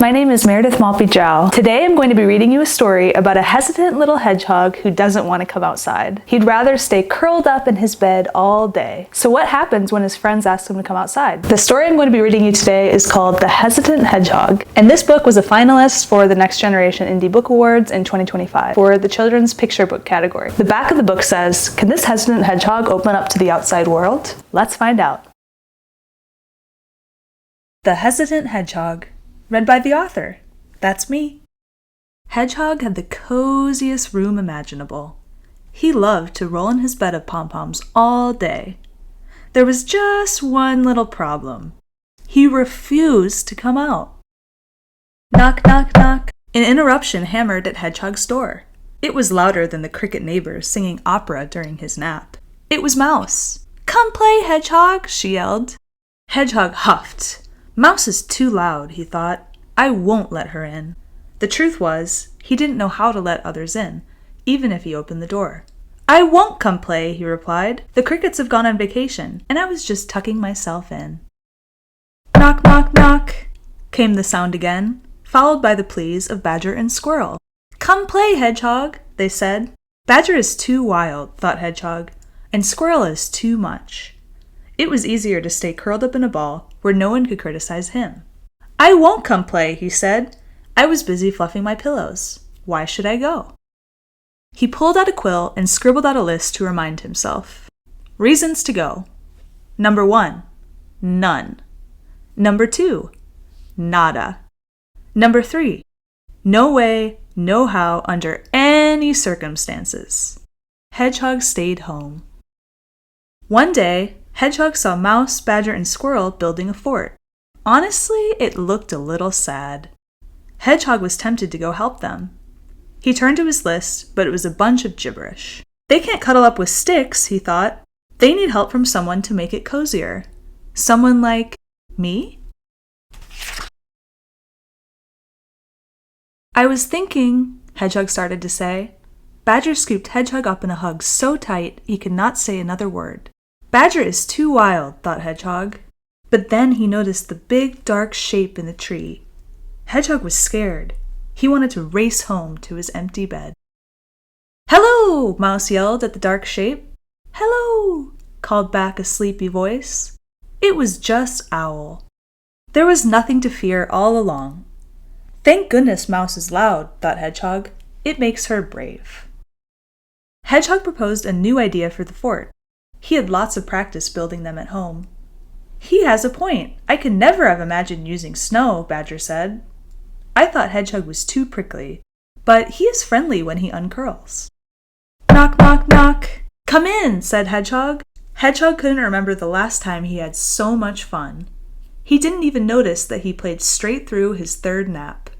My name is Meredith Maltby Jao. Today I'm going to be reading you a story about a hesitant little hedgehog who doesn't want to come outside. He'd rather stay curled up in his bed all day. So what happens when his friends ask him to come outside? The story I'm going to be reading you today is called The Hesitant Hedgehog, and this book was a finalist for the Next Generation Indie Book Awards in 2025 for the children's picture book category. The back of the book says, "Can this hesitant hedgehog open up to the outside world?" Let's find out. The Hesitant Hedgehog, read by the author. That's me. Hedgehog had the coziest room imaginable. He loved to roll in his bed of pom-poms all day. There was just one little problem. He refused to come out. Knock, knock, knock. An interruption hammered at Hedgehog's door. It was louder than the cricket neighbors singing opera during his nap. It was Mouse. "Come play, Hedgehog," she yelled. Hedgehog huffed. "Mouse is too loud," he thought. "I won't let her in." The truth was, he didn't know how to let others in, even if he opened the door. "I won't come play," he replied. "The crickets have gone on vacation, and I was just tucking myself in." Knock, knock, knock, came the sound again, followed by the pleas of Badger and Squirrel. "Come play, Hedgehog," they said. Badger is too wild, thought Hedgehog, and Squirrel is too much. It was easier to stay curled up in a ball where no one could criticize him. "I won't come play," he said. "I was busy fluffing my pillows. Why should I go?" He pulled out a quill and scribbled out a list to remind himself. Reasons to go. Number 1, none. Number 2, nada. Number 3, no way, no how, under any circumstances. Hedgehog stayed home. One day, Hedgehog saw Mouse, Badger, and Squirrel building a fort. Honestly, it looked a little sad. Hedgehog was tempted to go help them. He turned to his list, but it was a bunch of gibberish. They can't cuddle up with sticks, he thought. They need help from someone to make it cozier. Someone like me? "I was thinking," Hedgehog started to say. Badger scooped Hedgehog up in a hug so tight he could not say another word. Badger is too wild, thought Hedgehog. But then he noticed the big, dark shape in the tree. Hedgehog was scared. He wanted to race home to his empty bed. "Hello!" Mouse yelled at the dark shape. "Hello!" called back a sleepy voice. It was just Owl. There was nothing to fear all along. Thank goodness Mouse is loud, thought Hedgehog. It makes her brave. Hedgehog proposed a new idea for the fort. He had lots of practice building them at home. "He has a point. I could never have imagined using snow," Badger said. "I thought Hedgehog was too prickly, but he is friendly when he uncurls." Knock, knock, knock. "Come in," said Hedgehog. Hedgehog couldn't remember the last time he had so much fun. He didn't even notice that he played straight through his third nap.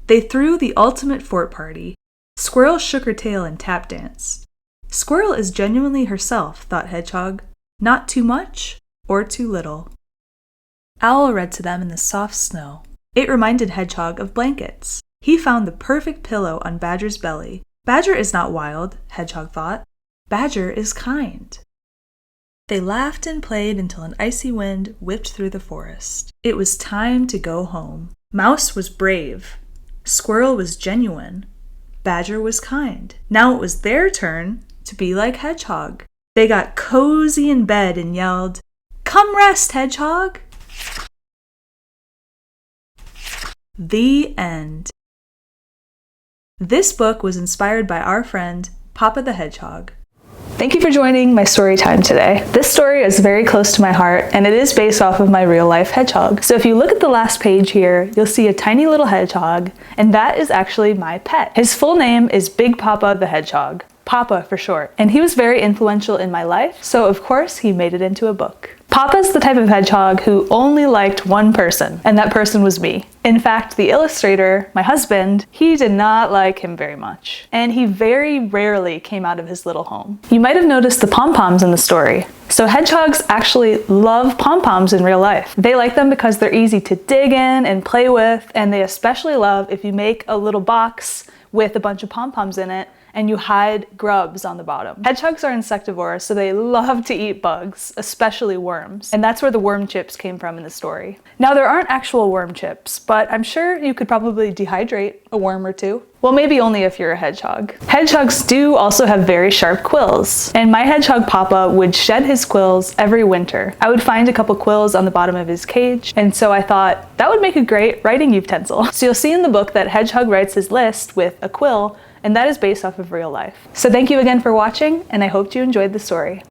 They threw the ultimate fort party. Squirrel shook her tail and tap danced. Squirrel is genuinely herself, thought Hedgehog. Not too much or too little. Owl read to them in the soft snow. It reminded Hedgehog of blankets. He found the perfect pillow on Badger's belly. Badger is not wild, Hedgehog thought. Badger is kind. They laughed and played until an icy wind whipped through the forest. It was time to go home. Mouse was brave. Squirrel was genuine. Badger was kind. Now it was their turn to be like Hedgehog. They got cozy in bed and yelled, "Come rest, Hedgehog!" The end. This book was inspired by our friend, Papa the Hedgehog. Thank you for joining my story time today. This story is very close to my heart, and it is based off of my real-life hedgehog. So if you look at the last page here, you'll see a tiny little hedgehog, and that is actually my pet. His full name is Big Papa the Hedgehog. Papa for short. And he was very influential in my life, so of course he made it into a book. Papa's the type of hedgehog who only liked one person, and that person was me. In fact, the illustrator, my husband, he did not like him very much, and he very rarely came out of his little home. You might have noticed the pom-poms in the story. So hedgehogs actually love pom-poms in real life. They like them because they're easy to dig in and play with, and they especially love if you make a little box with a bunch of pom-poms in it and you hide grubs on the bottom. Hedgehogs are insectivores, so they love to eat bugs, especially worms. And that's where the worm chips came from in the story. Now, there aren't actual worm chips, but I'm sure you could probably dehydrate a worm or two. Well, maybe only if you're a hedgehog. Hedgehogs do also have very sharp quills, and my hedgehog Papa would shed his quills every winter. I would find a couple quills on the bottom of his cage, and so I thought that would make a great writing utensil. So you'll see in the book that Hedgehog writes his list with a quill, and that is based off of real life. So thank you again for watching, and I hope you enjoyed the story.